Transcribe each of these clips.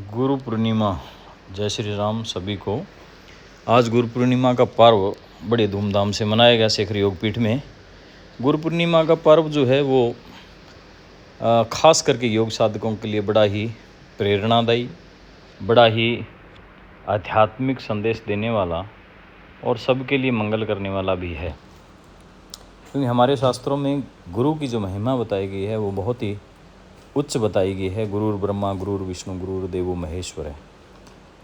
गुरु पूर्णिमा। जय श्री राम सभी को। आज गुरु पूर्णिमा का पर्व बड़े धूमधाम से मनाया गया शेखर योगपीठ में। गुरु पूर्णिमा का पर्व जो है वो खास करके योग साधकों के लिए बड़ा ही प्रेरणादायी, बड़ा ही आध्यात्मिक संदेश देने वाला और सबके लिए मंगल करने वाला भी है। क्योंकि हमारे शास्त्रों में गुरु की जो महिमा बताई गई है वो बहुत ही उच्च बताई गई है। गुरुर ब्रह्मा गुरुर विष्णु गुरुर देवो महेश्वर है,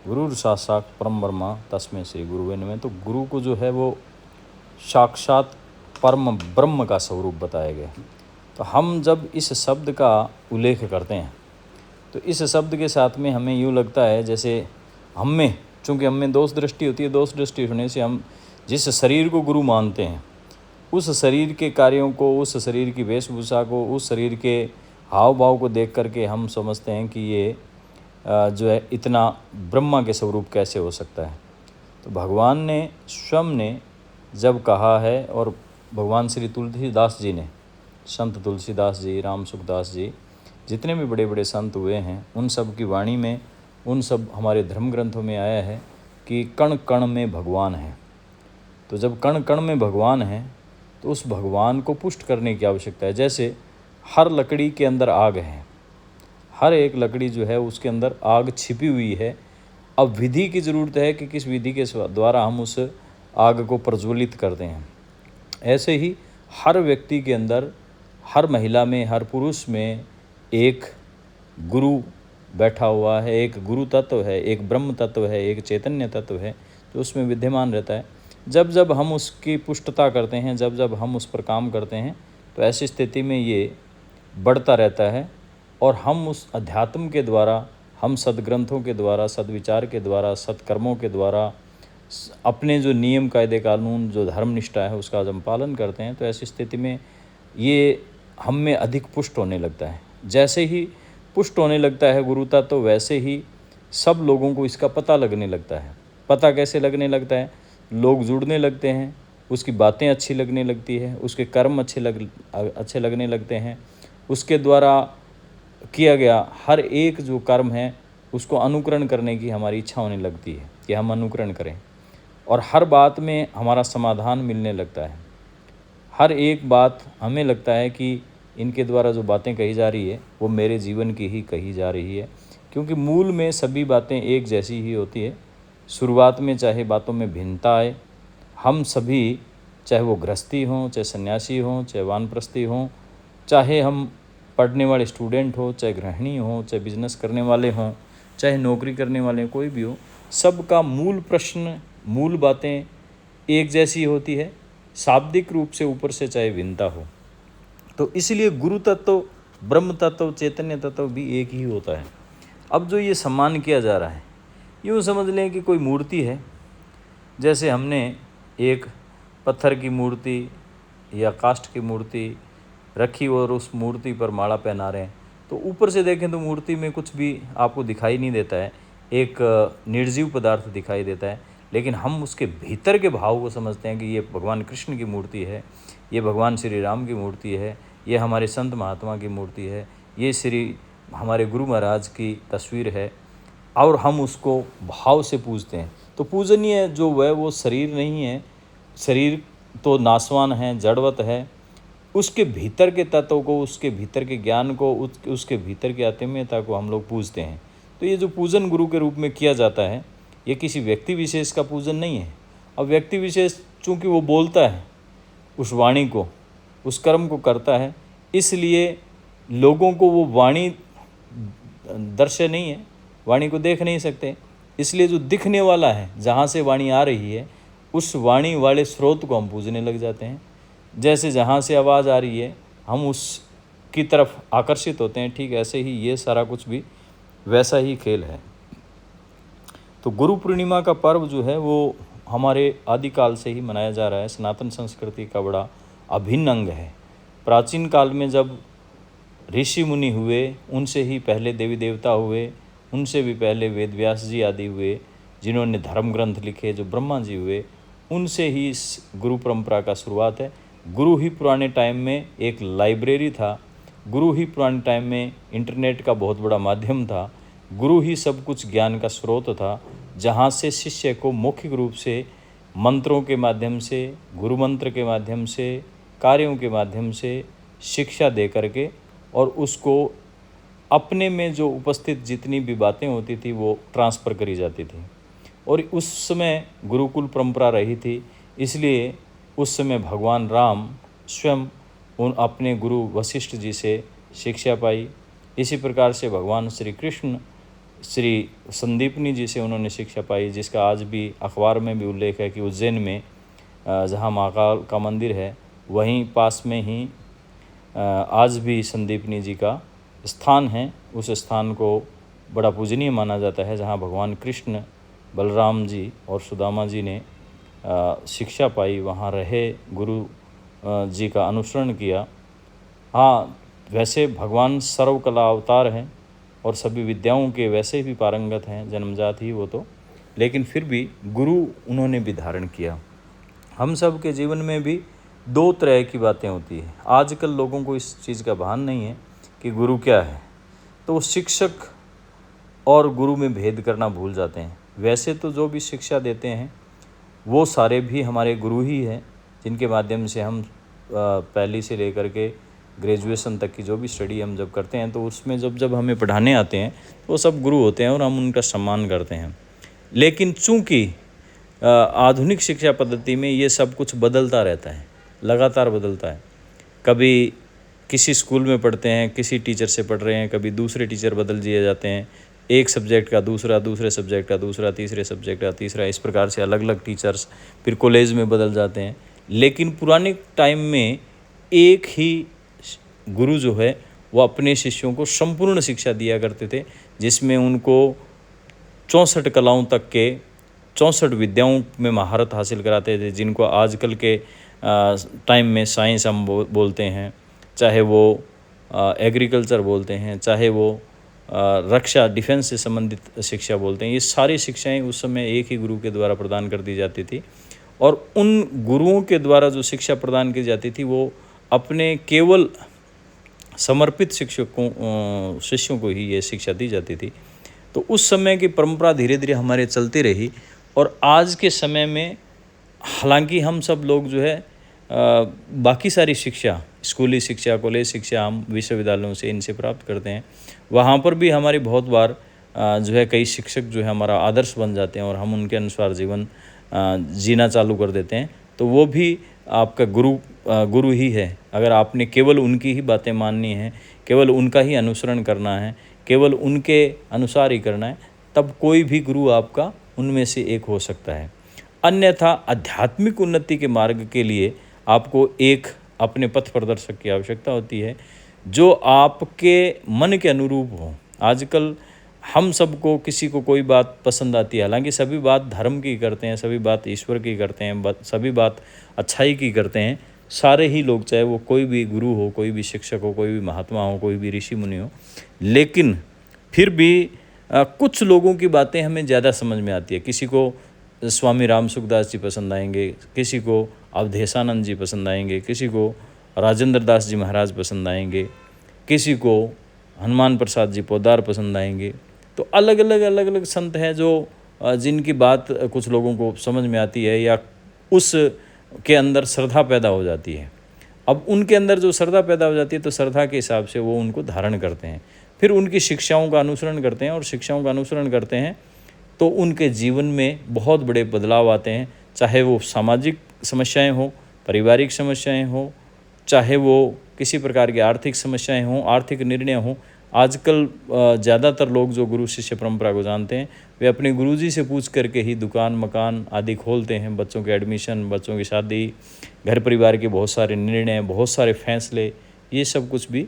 गुरुर साक्षात परम ब्रह्मा तस्मै श्री गुरुवे नमः। तो गुरु को जो है वो साक्षात परम ब्रह्म का स्वरूप बताया गया। तो हम जब इस शब्द का उल्लेख करते हैं तो इस शब्द के साथ में हमें यूँ लगता है जैसे चूँकि हम में दोष दृष्टि होती है। दोष दृष्टि होने से हम जिस शरीर को गुरु मानते हैं उस शरीर के कार्यों को, उस शरीर की वेशभूषा को, उस शरीर के हाव भाव को देख करके हम समझते हैं कि ये जो है इतना ब्रह्मा के स्वरूप कैसे हो सकता है। तो भगवान ने स्वयं ने जब कहा है, और भगवान श्री तुलसीदास जी ने, संत तुलसीदास जी, राम सुखदास जी, जितने भी बड़े बड़े संत हुए हैं उन सब की वाणी में, उन सब हमारे धर्म ग्रंथों में आया है कि कण कण में भगवान है। तो जब कण कण में भगवान है तो उस भगवान को पुष्ट करने की आवश्यकता है। जैसे हर लकड़ी के अंदर आग है, हर एक लकड़ी जो है उसके अंदर आग छिपी हुई है। अब विधि की ज़रूरत है कि किस विधि के द्वारा हम उस आग को प्रज्वलित करते हैं। ऐसे ही हर व्यक्ति के अंदर, हर महिला में, हर पुरुष में एक गुरु बैठा हुआ है, एक गुरु तत्व है, एक ब्रह्म तत्व है, एक चैतन्य तत्व है जो उसमें विद्यमान रहता है। जब जब हम उसकी पुष्टता करते हैं, जब जब हम उस पर काम करते हैं तो ऐसी स्थिति में ये बढ़ता रहता है और हम उस अध्यात्म के द्वारा, हम सदग्रंथों के द्वारा, सदविचार के द्वारा, सत्कर्मों के द्वारा, अपने जो नियम कायदे कानून, जो धर्मनिष्ठा है उसका जब हम पालन करते हैं तो ऐसी स्थिति में ये हम में अधिक पुष्ट होने लगता है। जैसे ही पुष्ट होने लगता है गुरुता, तो वैसे ही सब लोगों को इसका पता लगने लगता है। पता कैसे लगने लगता है? लोग जुड़ने लगते हैं, उसकी बातें अच्छी लगने लगती है, उसके कर्म अच्छे लगने लगते हैं, उसके द्वारा किया गया हर एक जो कर्म है उसको अनुकरण करने की हमारी इच्छा होने लगती है कि हम अनुकरण करें, और हर बात में हमारा समाधान मिलने लगता है। हर एक बात हमें लगता है कि इनके द्वारा जो बातें कही जा रही है वो मेरे जीवन की ही कही जा रही है। क्योंकि मूल में सभी बातें एक जैसी ही होती है। शुरुआत में चाहे बातों में भिन्नता आए, हम सभी, चाहे वो गृहस्थी हों, चाहे सन्यासी हों, चाहे वानप्रस्थी हों, चाहे हम पढ़ने वाले स्टूडेंट हो, चाहे गृहिणी हो, चाहे बिजनेस करने वाले हों, चाहे नौकरी करने वाले, कोई भी हो, सबका मूल प्रश्न, मूल बातें एक जैसी होती है। शाब्दिक रूप से ऊपर से चाहे भिन्नता हो। तो इसलिए गुरु तत्व, ब्रह्म तत्व, चैतन्य तत्व भी एक ही होता है। अब जो ये सम्मान किया जा रहा है, यूँ समझ लें कि कोई मूर्ति है। जैसे हमने एक पत्थर की मूर्ति या काष्ठ की मूर्ति रखी और उस मूर्ति पर माला पहना रहे हैं, तो ऊपर से देखें तो मूर्ति में कुछ भी आपको दिखाई नहीं देता है, एक निर्जीव पदार्थ दिखाई देता है। लेकिन हम उसके भीतर के भाव को समझते हैं कि ये भगवान कृष्ण की मूर्ति है, ये भगवान श्री राम की मूर्ति है, ये हमारे संत महात्मा की मूर्ति है, ये श्री हमारे गुरु महाराज की तस्वीर है, और हम उसको भाव से पूजते हैं। तो पूजनीय जो है वो शरीर नहीं है, शरीर तो नासवान है, जड़वत है। उसके भीतर के तत्व को, उसके भीतर के ज्ञान को, उसके भीतर की आत्मीयता को हम लोग पूजते हैं। तो ये जो पूजन गुरु के रूप में किया जाता है, ये किसी व्यक्ति विशेष का पूजन नहीं है। अब व्यक्ति विशेष चूँकि वो बोलता है, उस वाणी को, उस कर्म को करता है, इसलिए लोगों को वो वाणी दृश्य नहीं है, वाणी को देख नहीं सकते। इसलिए जो दिखने वाला है, जहाँ से वाणी आ रही है, उस वाणी वाले स्रोत को हम पूजने लग जाते हैं। जैसे जहाँ से आवाज़ आ रही है हम उसकी तरफ आकर्षित होते हैं, ठीक ऐसे ही ये सारा कुछ भी वैसा ही खेल है। तो गुरु पूर्णिमा का पर्व जो है वो हमारे आदिकाल से ही मनाया जा रहा है। सनातन संस्कृति का बड़ा अभिन्न अंग है। प्राचीन काल में जब ऋषि मुनि हुए, उनसे ही पहले देवी देवता हुए, उनसे भी पहले वेद व्यास जी आदि हुए, जिन्होंने धर्म ग्रंथ लिखे, जो ब्रह्मा जी हुए, उनसे ही इस गुरु परंपरा का शुरुआत है। गुरु ही पुराने टाइम में एक लाइब्रेरी था, गुरु ही पुराने टाइम में इंटरनेट का बहुत बड़ा माध्यम था, गुरु ही सब कुछ ज्ञान का स्रोत था, जहाँ से शिष्य को मौखिक रूप से मंत्रों के माध्यम से, गुरु मंत्र के माध्यम से, कार्यों के माध्यम से शिक्षा दे करके और उसको अपने में जो उपस्थित जितनी भी बातें होती थी वो ट्रांसफ़र करी जाती थी। और उस समय गुरुकुल परंपरा रही थी, इसलिए उस समय भगवान राम स्वयं उन अपने गुरु वशिष्ठ जी से शिक्षा पाई। इसी प्रकार से भगवान श्री कृष्ण श्री संदीपनी जी से उन्होंने शिक्षा पाई, जिसका आज भी अखबार में भी उल्लेख है कि उज्जैन में जहाँ महाकाल का मंदिर है वहीं पास में ही आज भी संदीपनी जी का स्थान है। उस स्थान को बड़ा पूजनीय माना जाता है, जहाँ भगवान कृष्ण, बलराम जी और सुदामा जी ने शिक्षा पाई, वहाँ रहे, गुरु जी का अनुसरण किया। हाँ, वैसे भगवान सर्वकला अवतार हैं और सभी विद्याओं के वैसे भी पारंगत हैं, जन्मजात ही वो तो, लेकिन फिर भी गुरु उन्होंने भी धारण किया। हम सब के जीवन में भी दो तरह की बातें होती है। आजकल लोगों को इस चीज़ का भान नहीं है कि गुरु क्या है, तो वो शिक्षक और गुरु में भेद करना भूल जाते हैं। वैसे तो जो भी शिक्षा देते हैं वो सारे भी हमारे गुरु ही हैं, जिनके माध्यम से हम पहली से लेकर के ग्रेजुएशन तक की जो भी स्टडी हम जब करते हैं तो उसमें जब हमें पढ़ाने आते हैं तो वो सब गुरु होते हैं और हम उनका सम्मान करते हैं। लेकिन चूँकि आधुनिक शिक्षा पद्धति में ये सब कुछ बदलता रहता है, लगातार बदलता है। कभी किसी स्कूल में पढ़ते हैं, किसी टीचर से पढ़ रहे हैं, कभी दूसरे टीचर बदल दिए जाते हैं, एक सब्जेक्ट का दूसरा, दूसरे सब्जेक्ट का दूसरा, तीसरे सब्जेक्ट का तीसरा, इस प्रकार से अलग अलग टीचर्स फिर कॉलेज में बदल जाते हैं। लेकिन पुराने टाइम में एक ही गुरु जो है वो अपने शिष्यों को संपूर्ण शिक्षा दिया करते थे, जिसमें उनको 64 कलाओं तक के 64 विद्याओं में महारत हासिल कराते थे, जिनको आजकल के टाइम में साइंस हम बोलते हैं, चाहे वो एग्रीकल्चर बोलते हैं, चाहे वो रक्षा डिफेंस से संबंधित शिक्षा बोलते हैं। ये सारी शिक्षाएं उस समय एक ही गुरु के द्वारा प्रदान कर दी जाती थी। और उन गुरुओं के द्वारा जो शिक्षा प्रदान की जाती थी वो अपने केवल समर्पित शिष्यों को ही ये शिक्षा दी जाती थी। तो उस समय की परंपरा धीरे धीरे हमारे चलती रही। और आज के समय में हालांकि हम सब लोग जो है बाकी सारी शिक्षा, स्कूली शिक्षा, कॉलेज शिक्षा हम विश्वविद्यालयों से इनसे प्राप्त करते हैं, वहाँ पर भी हमारी बहुत बार जो है कई शिक्षक जो है हमारा आदर्श बन जाते हैं और हम उनके अनुसार जीवन जीना चालू कर देते हैं। तो वो भी आपका गुरु ही है। अगर आपने केवल उनकी ही बातें माननी है, केवल उनका ही अनुसरण करना है, केवल उनके अनुसार ही करना है, तब कोई भी गुरु आपका उनमें से एक हो सकता है। अन्यथा आध्यात्मिक उन्नति के मार्ग के लिए आपको एक अपने पथ प्रदर्शक की आवश्यकता होती है, जो आपके मन के अनुरूप हो। आजकल हम सबको किसी को कोई बात पसंद आती है, हालांकि सभी बात धर्म की करते हैं, सभी बात ईश्वर की करते हैं, सभी बात अच्छाई की करते हैं, सारे ही लोग, चाहे वो कोई भी गुरु हो, कोई भी शिक्षक हो, कोई भी महात्मा हो, कोई भी ऋषि मुनि हो। लेकिन फिर भी कुछ लोगों की बातें हमें ज़्यादा समझ में आती है। किसी को स्वामी राम सुखदास जी पसंद आएंगे, किसी को अवधेशानंद जी पसंद आएंगे, किसी को राजेंद्र दास जी महाराज पसंद आएंगे, किसी को हनुमान प्रसाद जी पोद्दार पसंद आएंगे। तो अलग अलग संत हैं जो जिनकी बात कुछ लोगों को समझ में आती है या उस के अंदर श्रद्धा पैदा हो जाती है। अब उनके अंदर जो श्रद्धा पैदा हो जाती है तो श्रद्धा के हिसाब से वो उनको धारण करते हैं, फिर उनकी शिक्षाओं का अनुसरण करते हैं, और शिक्षाओं का अनुसरण करते हैं तो उनके जीवन में बहुत बड़े बदलाव आते हैं। चाहे वो सामाजिक समस्याएं हो, पारिवारिक समस्याएं हो, चाहे वो किसी प्रकार की आर्थिक समस्याएं हों, आर्थिक निर्णय हों। आजकल ज़्यादातर लोग जो गुरु शिष्य परंपरा को जानते हैं वे अपने गुरुजी से पूछ करके ही दुकान मकान आदि खोलते हैं। बच्चों के एडमिशन, बच्चों की शादी, घर परिवार के बहुत सारे निर्णय, बहुत सारे फैसले, ये सब कुछ भी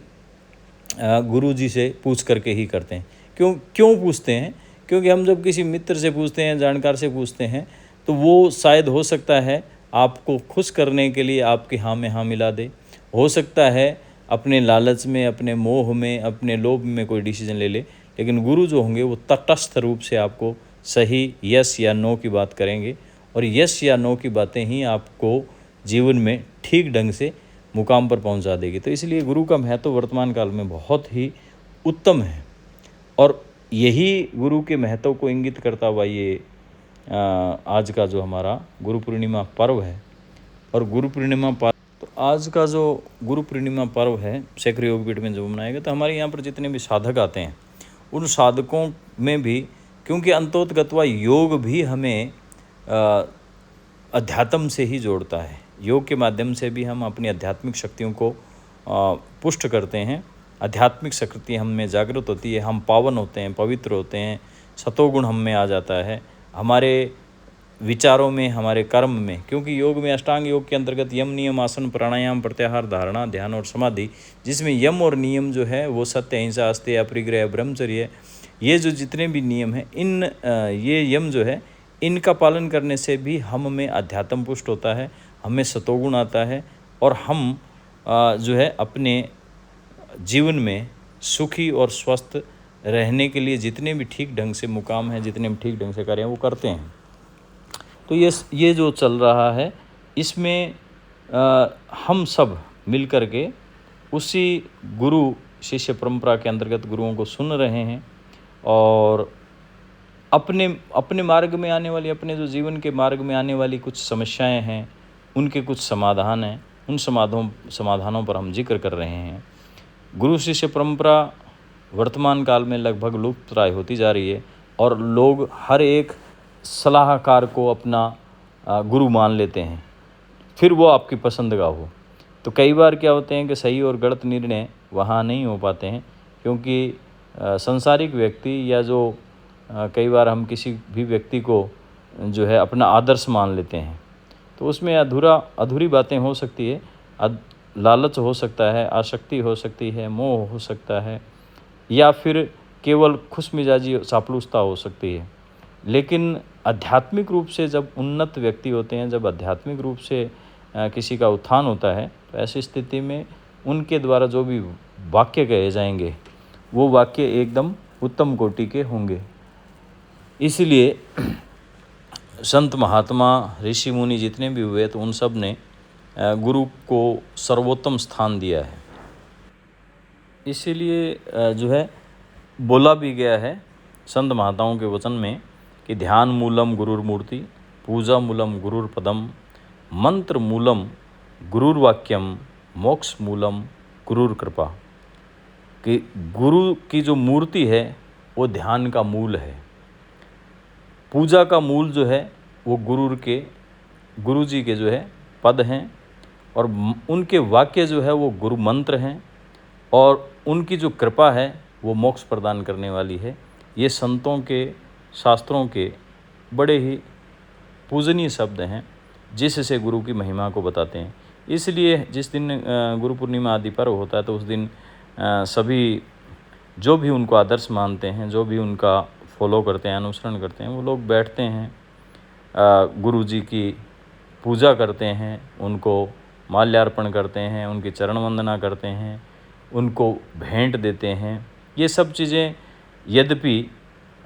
गुरुजी से पूछ करके ही करते हैं। क्यों पूछते हैं? क्योंकि हम जब किसी मित्र से पूछते हैं, जानकार से पूछते हैं, तो वो शायद हो सकता है आपको खुश करने के लिए आपके हाँ में हाँ मिला दे, हो सकता है अपने लालच में, अपने मोह में, अपने लोभ में कोई डिसीजन ले ले। लेकिन गुरु जो होंगे वो तटस्थ रूप से आपको सही यस या नो की बात करेंगे, और यस या नो की बातें ही आपको जीवन में ठीक ढंग से मुकाम पर पहुंचा देगी। तो इसलिए गुरु का महत्व वर्तमान काल में बहुत ही उत्तम है। और यही गुरु के महत्व को इंगित करता हुआ ये आज का जो हमारा गुरु पूर्णिमा पर्व है। और गुरु पूर्णिमा पर्व, तो आज का जो गुरु पूर्णिमा पर्व है शेखर योगपीठ में जो मनाएगा, तो हमारे यहाँ पर जितने भी साधक आते हैं उन साधकों में भी, क्योंकि अंतोतगत्वा योग भी हमें अध्यात्म से ही जोड़ता है। योग के माध्यम से भी हम अपनी आध्यात्मिक शक्तियों को पुष्ट करते हैं। आध्यात्मिक शक्ति हम में जागृत होती है, हम पावन होते हैं, पवित्र होते हैं, सतोगुण हम में आ जाता है, हमारे विचारों में, हमारे कर्म में। क्योंकि योग में अष्टांग योग के अंतर्गत यम, नियम, आसन, प्राणायाम, प्रत्याहार, धारणा, ध्यान और समाधि, जिसमें यम और नियम जो है वो सत्य, अहिंसा, अस्तेय, अपरिग्रह, ब्रह्मचर्य, ये जो जितने भी नियम हैं, ये यम जो है इनका पालन करने से भी हम में अध्यात्म पुष्ट होता है, हमें सतोगुण आता है और हम जो है अपने जीवन में सुखी और स्वस्थ रहने के लिए जितने भी ठीक ढंग से मुकाम हैं, जितने भी ठीक ढंग से कार्य हैं वो करते हैं। तो ये जो चल रहा है इसमें हम सब मिल कर के उसी गुरु शिष्य परंपरा के अंतर्गत गुरुओं को सुन रहे हैं और अपने मार्ग में आने वाली, अपने जो जीवन के मार्ग में आने वाली कुछ समस्याएं हैं, उनके कुछ समाधान हैं, उन समाधानों पर हम जिक्र कर रहे हैं। गुरु शिष्य परंपरा वर्तमान काल में लगभग लुप्त प्राय होती जा रही है और लोग हर एक सलाहकार को अपना गुरु मान लेते हैं, फिर वो आपकी पसंद का हो। तो कई बार क्या होते हैं कि सही और गलत निर्णय वहाँ नहीं हो पाते हैं, क्योंकि संसारिक व्यक्ति या जो कई बार हम किसी भी व्यक्ति को जो है अपना आदर्श मान लेते हैं, तो उसमें अधूरी बातें हो सकती है, लालच हो सकता है, आसक्ति हो सकती है, मोह हो सकता है, या फिर केवल खुशमिजाजी चापलूसता हो सकती है। लेकिन आध्यात्मिक रूप से जब उन्नत व्यक्ति होते हैं, जब आध्यात्मिक रूप से किसी का उत्थान होता है, तो ऐसी स्थिति में उनके द्वारा जो भी वाक्य कहे जाएंगे वो वाक्य एकदम उत्तम कोटि के होंगे। इसलिए संत महात्मा ऋषि मुनि जितने भी हुए, तो उन सब ने गुरु को सर्वोत्तम स्थान दिया है। इसीलिए जो है बोला भी गया है संत महात्माओं के वचन में कि ध्यान मूलम गुरुर्मूर्ति, पूजा मूलम गुरुर्पदम, मंत्र मूलम गुरुर्वाक्यम, मोक्ष मूलम गुरुर्कृपा। कि गुरु की जो मूर्ति है वो ध्यान का मूल है, पूजा का मूल जो है वो गुरु जी के जो है पद हैं, और उनके वाक्य जो है वो गुरु मंत्र हैं, और उनकी जो कृपा है वो मोक्ष प्रदान करने वाली है। ये संतों के, शास्त्रों के बड़े ही पूजनीय शब्द हैं जिससे गुरु की महिमा को बताते हैं। इसलिए जिस दिन गुरु पूर्णिमा आदि पर्व होता है, तो उस दिन सभी जो भी उनको आदर्श मानते हैं, जो भी उनका फॉलो करते हैं, अनुसरण करते हैं, वो लोग बैठते हैं, गुरु जी की पूजा करते हैं, उनको माल्यार्पण करते हैं, उनकी चरण वंदना करते हैं, उनको भेंट देते हैं। ये सब चीज़ें यद्यपि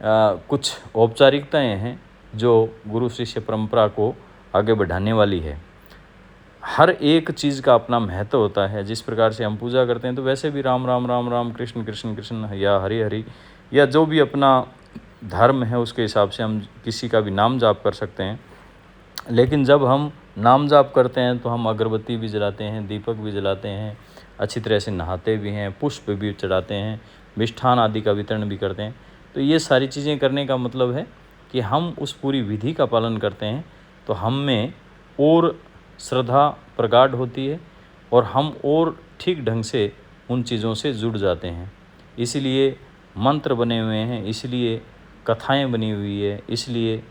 कुछ औपचारिकताएं हैं जो गुरु शिष्य परंपरा को आगे बढ़ाने वाली है। हर एक चीज़ का अपना महत्व होता है। जिस प्रकार से हम पूजा करते हैं, तो वैसे भी राम राम राम राम, कृष्ण कृष्ण कृष्ण, या हरि हरि, या जो भी अपना धर्म है उसके हिसाब से हम किसी का भी नाम जाप कर सकते हैं। लेकिन जब हम नाम जाप करते हैं तो हम अगरबत्ती भी जलाते हैं, दीपक भी जलाते हैं, अच्छी तरह से नहाते भी हैं, पुष्प भी चढ़ाते हैं, मिष्ठान आदि का वितरण भी करते हैं। तो ये सारी चीज़ें करने का मतलब है कि हम उस पूरी विधि का पालन करते हैं, तो हम में और श्रद्धा प्रगाढ़ होती है और हम और ठीक ढंग से उन चीज़ों से जुड़ जाते हैं। इसलिए मंत्र बने हुए हैं, इसलिए कथाएं बनी हुई है, इसलिए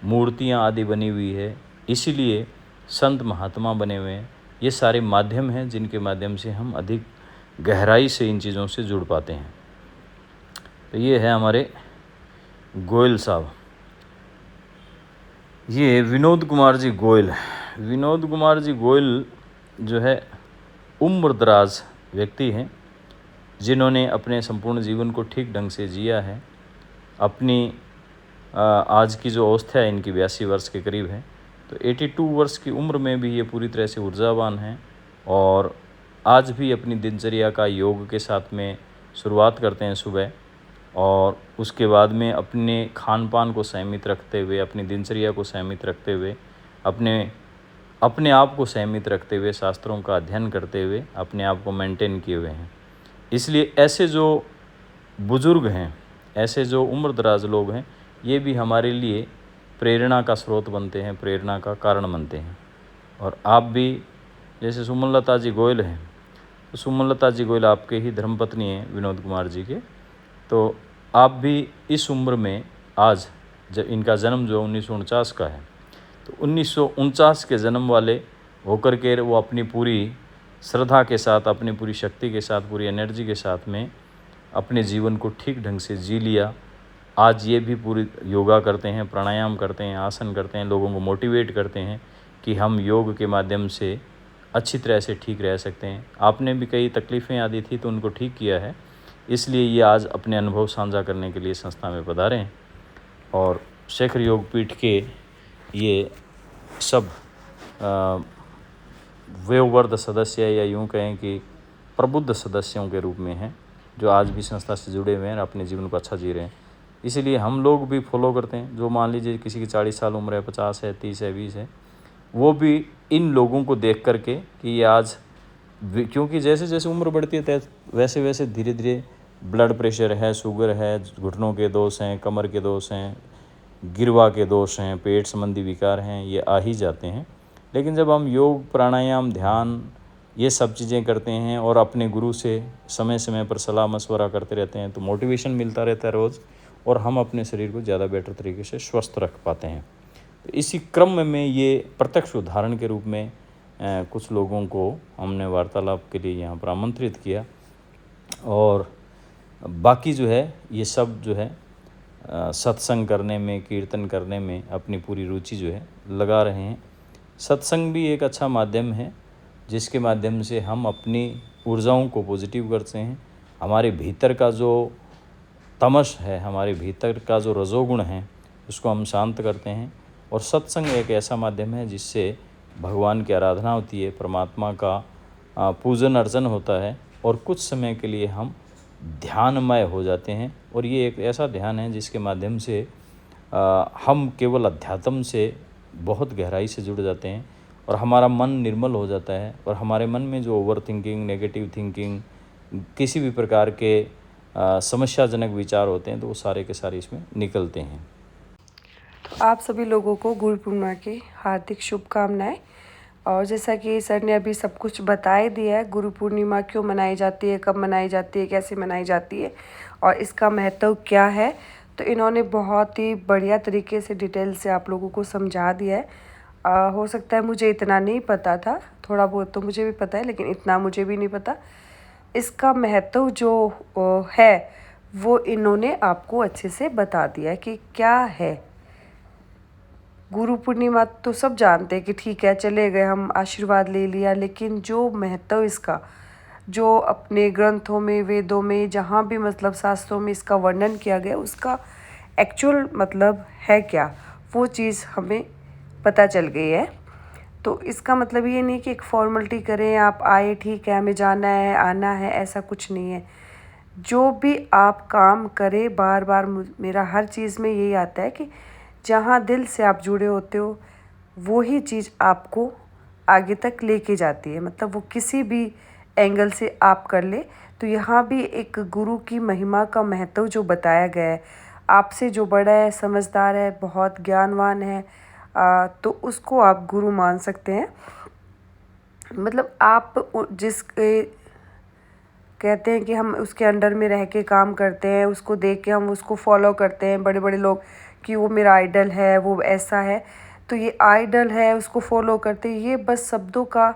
मूर्तियां आदि बनी हुई है, इसलिए संत महात्मा बने हुए हैं। ये सारे माध्यम हैं जिनके माध्यम से हम अधिक गहराई से इन चीज़ों से जुड़ पाते हैं। तो ये है हमारे गोयल साहब, ये विनोद कुमार जी गोयल। विनोद कुमार जी गोयल जो है उम्रदराज व्यक्ति हैं, जिन्होंने अपने संपूर्ण जीवन को ठीक ढंग से जिया है। अपनी आज की जो अवस्था है इनकी 82 वर्ष के करीब है, तो 82 वर्ष की उम्र में भी ये पूरी तरह से ऊर्जावान हैं और आज भी अपनी दिनचर्या का योग के साथ में शुरुआत करते हैं सुबह, और उसके बाद में अपने खान पान को संयमित रखते हुए, अपनी दिनचर्या को संयमित रखते हुए, अपने आप को संयमित रखते हुए, शास्त्रों का अध्ययन करते हुए अपने आप को मेंटेन किए हुए हैं। इसलिए ऐसे जो बुज़ुर्ग हैं, ऐसे जो उम्र दराज लोग हैं, ये भी हमारे लिए प्रेरणा का स्रोत बनते हैं, प्रेरणा का कारण बनते हैं। और आप भी, जैसे सुमनलता जी गोयल हैं, तो सुमनलता जी गोयल आपके ही धर्मपत्नी हैं विनोद कुमार जी के। तो आप भी इस उम्र में, आज जब इनका जन्म जो 1949 का है, तो 1949 के जन्म वाले होकर के वो अपनी पूरी श्रद्धा के साथ, अपनी पूरी शक्ति के साथ, पूरी एनर्जी के साथ में अपने जीवन को ठीक ढंग से जी लिया। आज ये भी पूरी योगा करते हैं, प्राणायाम करते हैं, आसन करते हैं, लोगों को मोटिवेट करते हैं कि हम योग के माध्यम से अच्छी तरह से ठीक रह सकते हैं। आपने भी कई तकलीफ़ें आती थी तो उनको ठीक किया है, इसलिए ये आज अपने अनुभव साझा करने के लिए संस्था में पधारे हैं। और शेखर योग पीठ के ये सब वयोवृद्ध सदस्य, या यूँ कहें कि प्रबुद्ध सदस्यों के रूप में हैं, जो आज भी संस्था से जुड़े हुए हैं और अपने जीवन को अच्छा जी रहे हैं। इसीलिए हम लोग भी फॉलो करते हैं। जो मान लीजिए किसी की 40 साल उम्र है, 50 है, 30 है, 20 है, वो भी इन लोगों को देख करके कि ये आज, क्योंकि जैसे जैसे उम्र बढ़ती है वैसे वैसे धीरे धीरे ब्लड प्रेशर है, शुगर है, घुटनों के दोष हैं, कमर के दोष हैं, गिरवा के दोष हैं, पेट संबंधी विकार हैं, ये आ ही जाते हैं। लेकिन जब हम योग, प्राणायाम, ध्यान, ये सब चीज़ें करते हैं और अपने गुरु से समय समय पर सलाह मशवरा करते रहते हैं, तो मोटिवेशन मिलता रहता है रोज़, और हम अपने शरीर को ज़्यादा बेटर तरीके से स्वस्थ रख पाते हैं। तो इसी क्रम में ये प्रत्यक्ष उदाहरण के रूप में कुछ लोगों को हमने वार्तालाप के लिए यहाँ पर आमंत्रित किया। और बाकी जो है ये सब जो है सत्संग करने में, कीर्तन करने में अपनी पूरी रुचि जो है लगा रहे हैं। सत्संग भी एक अच्छा माध्यम है जिसके माध्यम से हम अपनी ऊर्जाओं को पॉजिटिव करते हैं। हमारे भीतर का जो तमस है, हमारे भीतर का जो रजोगुण है, उसको हम शांत करते हैं। और सत्संग एक ऐसा माध्यम है जिससे भगवान की आराधना होती है, परमात्मा का पूजन अर्चन होता है, और कुछ समय के लिए हम ध्यानमय हो जाते हैं। और ये एक ऐसा ध्यान है जिसके माध्यम से हम केवल अध्यात्म से बहुत गहराई से जुड़ जाते हैं और हमारा मन निर्मल हो जाता है। और हमारे मन में जो ओवर थिंकिंग, नेगेटिव थिंकिंग, किसी भी प्रकार के समस्याजनक विचार होते हैं, तो वो सारे के सारे इसमें निकलते हैं। आप सभी लोगों को गुरु पूर्णिमा की हार्दिक शुभकामनाएं। और जैसा कि सर ने अभी सब कुछ बता ही दिया है, गुरु पूर्णिमा क्यों मनाई जाती है, कब मनाई जाती है, कैसे मनाई जाती है और इसका महत्व क्या है, तो इन्होंने बहुत ही बढ़िया तरीके से डिटेल से आप लोगों को समझा दिया है। हो सकता है मुझे इतना नहीं पता था, थोड़ा बहुत तो मुझे भी पता है, लेकिन इतना मुझे भी नहीं पता। इसका महत्व जो है वो इन्होंने आपको अच्छे से बता दिया है कि क्या है। गुरु पूर्णिमा तो सब जानते हैं कि ठीक है, चले गए, हम आशीर्वाद ले लिया, लेकिन जो महत्व इसका, जो अपने ग्रंथों में, वेदों में, जहाँ भी मतलब शास्त्रों में इसका वर्णन किया गया, उसका एक्चुअल मतलब है क्या, वो चीज़ हमें पता चल गई है। तो इसका मतलब ये नहीं कि एक फॉर्मेलिटी करें, आप आए, ठीक है, हमें जाना है, आना है, ऐसा कुछ नहीं है। जो भी आप काम करें, बार बार मेरा हर चीज़ में यही आता है कि जहाँ दिल से आप जुड़े होते हो, वो ही चीज़ आपको आगे तक लेके जाती है। मतलब वो किसी भी एंगल से आप कर ले, तो यहाँ भी एक गुरु की महिमा का महत्व जो बताया गया है, आपसे जो बड़ा है, समझदार है, बहुत ज्ञानवान है, तो उसको आप गुरु मान सकते हैं। मतलब आप जिसके कहते हैं कि हम उसके अंडर में रह के काम करते हैं, उसको देख के हम उसको फॉलो करते हैं, बड़े बड़े लोग, कि वो मेरा आइडल है, वो ऐसा है, तो ये आइडल है, उसको फॉलो करते हैं, ये बस शब्दों का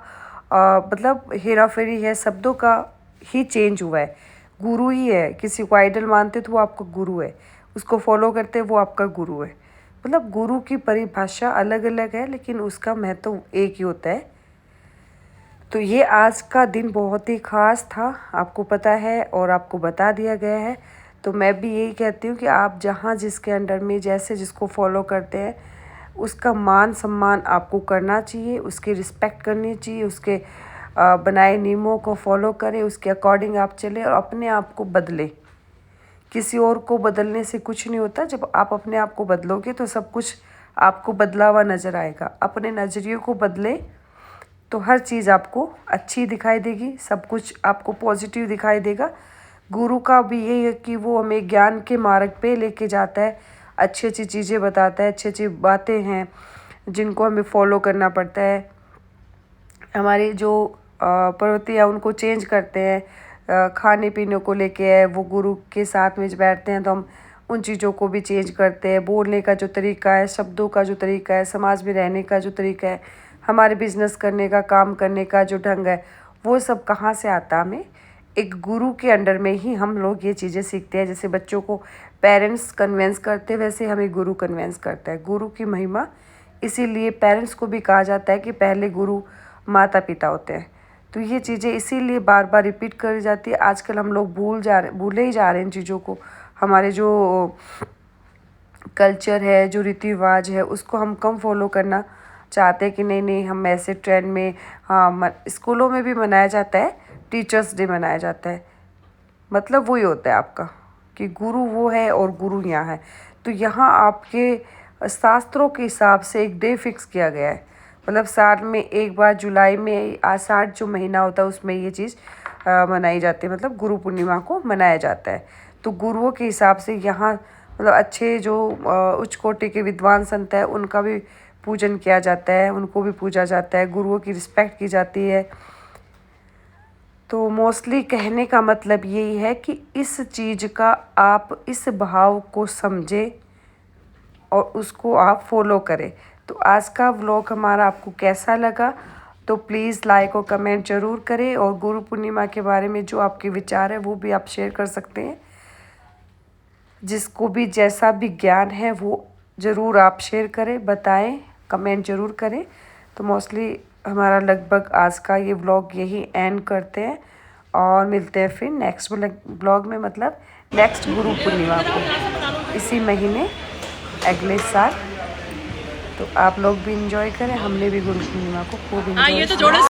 मतलब हेरा फेरी है, शब्दों का ही चेंज हुआ है। गुरु ही है, किसी को आइडल मानते तो वो आपका गुरु है, उसको फॉलो करते वो आपका गुरु है। मतलब गुरु की परिभाषा अलग अलग है, लेकिन उसका महत्व एक ही होता है। तो ये आज का दिन बहुत ही ख़ास था, आपको पता है और आपको बता दिया गया है। तो मैं भी यही कहती हूँ कि आप जहाँ जिसके अंडर में जैसे जिसको फॉलो करते हैं, उसका मान सम्मान आपको करना चाहिए, उसकी रिस्पेक्ट करनी चाहिए, उसके बनाए नियमों को फॉलो करें, उसके अकॉर्डिंग आप चलें और अपने आप को बदलें। किसी और को बदलने से कुछ नहीं होता। जब आप अपने आप को बदलोगे तो सब कुछ आपको बदला हुआ नज़र आएगा। अपने नज़रिए को बदले तो हर चीज़ आपको अच्छी दिखाई देगी, सब कुछ आपको पॉजिटिव दिखाई देगा। गुरु का भी यही है कि वो हमें ज्ञान के मार्ग पे लेके जाता है, अच्छी अच्छी चीज़ें बताता है, अच्छी अच्छी बातें हैं जिनको हमें फॉलो करना पड़ता है। हमारी जो प्रवृत्ति है उनको चेंज करते हैं। खाने पीने को लेके है, वो गुरु के साथ में बैठते हैं तो हम उन चीज़ों को भी चेंज करते हैं। बोलने का जो तरीका है, शब्दों का जो तरीका है, समाज में रहने का जो तरीका है, हमारे बिजनेस करने का, काम करने का जो ढंग है, वो सब कहाँ से आता? हमें एक गुरु के अंडर में ही हम लोग ये चीज़ें सीखते हैं। जैसे बच्चों को पेरेंट्स कन्वेंस करते हैं, वैसे हमें गुरु कन्वेंस करता है। गुरु की महिमा इसीलिए पेरेंट्स को भी कहा जाता है कि पहले गुरु माता पिता होते हैं। तो ये चीज़ें इसीलिए बार बार रिपीट करी जाती है। आजकल हम लोग भूले ही जा रहे हैं इन चीज़ों को। हमारे जो कल्चर है, जो रीति रिवाज है, उसको हम कम फॉलो करना चाहते हैं कि नहीं हम ऐसे ट्रेंड में। हाँ, स्कूलों में भी मनाया जाता है, टीचर्स डे मनाया जाता है। मतलब वही होता है आपका कि गुरु वो है और गुरु यहाँ है। तो यहाँ आपके शास्त्रों के हिसाब से एक डे फिक्स किया गया है। मतलब साल में एक बार जुलाई में आषाढ़ जो महीना होता है उसमें ये चीज़ मनाई जाती है। मतलब गुरु पूर्णिमा को मनाया जाता है। तो गुरुओं के हिसाब से यहाँ मतलब अच्छे जो उच्च कोटि के विद्वान संत हैं उनका भी पूजन किया जाता है, उनको भी पूजा जाता है, गुरुओं की रिस्पेक्ट की जाती है। तो मोस्टली कहने का मतलब यही है कि इस चीज़ का आप इस भाव को समझें और उसको आप फॉलो करें। तो आज का व्लॉग हमारा आपको कैसा लगा तो प्लीज़ लाइक और कमेंट ज़रूर करें। और गुरु पूर्णिमा के बारे में जो आपके विचार है वो भी आप शेयर कर सकते हैं। जिसको भी जैसा भी ज्ञान है वो ज़रूर आप शेयर करें, बताएं, कमेंट ज़रूर करें। तो मोस्टली हमारा लगभग आज का ये व्लॉग यही एंड करते हैं और मिलते हैं फिर नेक्स्ट व्लॉग में। मतलब नेक्स्ट गुरु पूर्णिमा को इसी महीने अगले साल। तो आप लोग भी इंजॉय करें, हमने भी गुरु पूर्णिमा को खूब इंजॉय किया।